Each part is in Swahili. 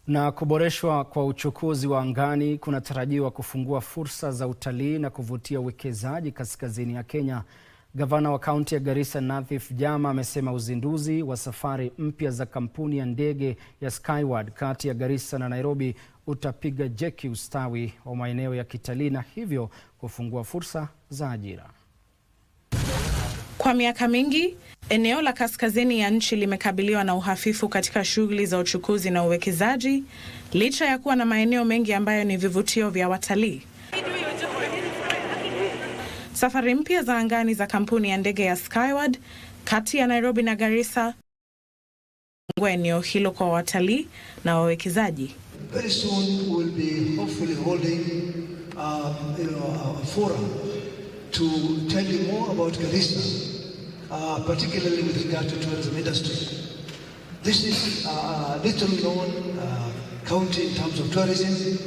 Na kuboreshwa kwa uchukuzi wa angani kunatarajiwa kufungua fursa za utalii na kuvutia uwekezaji kaskazini ya Kenya. Gavana wa kaunti ya Garissa Nathif Jama amesema uzinduzi wa safari mpya za kampuni ya ndege ya Skyward kati ya Garissa na Nairobi utapiga jeki ustawi wa maeneo ya kitalii na hivyo kufungua fursa za ajira. Kwa miaka mingi, eneo la kaskazini ya nchi limekabiliwa na uhafifu katika shughuli za uchukuzi na uwekezaji, licha ya kuwa na maeneo mengi ambayo ni vivutio vya watalii. Safari mpya za angani za kampuni ya ndege ya Skyward kati ya Nairobi na Garissa kufungua eneo hilo kwa watalii na wawekezaji. Very soon we will be hopefully holding a forum to tell you more about Garissa, particularly with regard to tourism industry. This is a little known county in terms of tourism,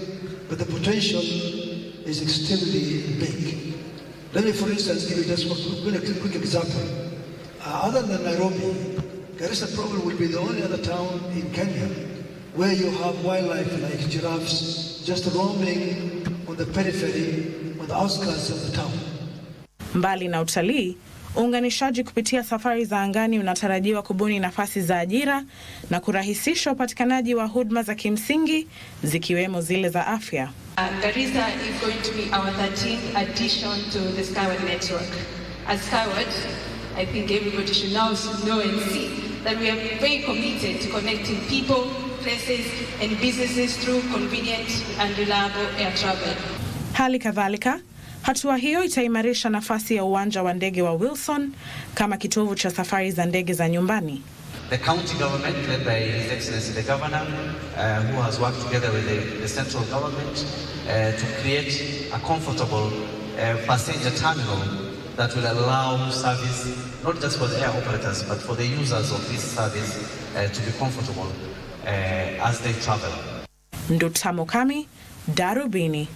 but the potential is extremely big. Let me, for instance, give you just a quick example. Other than Nairobi, Garissa probably will be the only other town in Kenya where you have wildlife like giraffes just roaming on the periphery, on the outskirts of the town. Mbali na utalii, uunganishaji kupitia safari za angani unatarajiwa kubuni nafasi za ajira na kurahisisha upatikanaji wa huduma za kimsingi zikiwemo zile za afya. Garissa is going to be our 13th addition to the Skyward network. At Skyward, I think everybody should now know and see that we are very committed to connecting people, places and businesses through convenient and reliable air travel. Hali kadhalika, hatua hiyo itaimarisha nafasi ya uwanja wa ndege wa Wilson kama kitovu cha safari za ndege za nyumbani. The county government, led by His Excellency the Governor, who has worked together with the central government to create a comfortable passenger terminal that will allow service, not just for the air operators, but for the users of this service to be comfortable as they travel. Nduta Mokami, Darubini.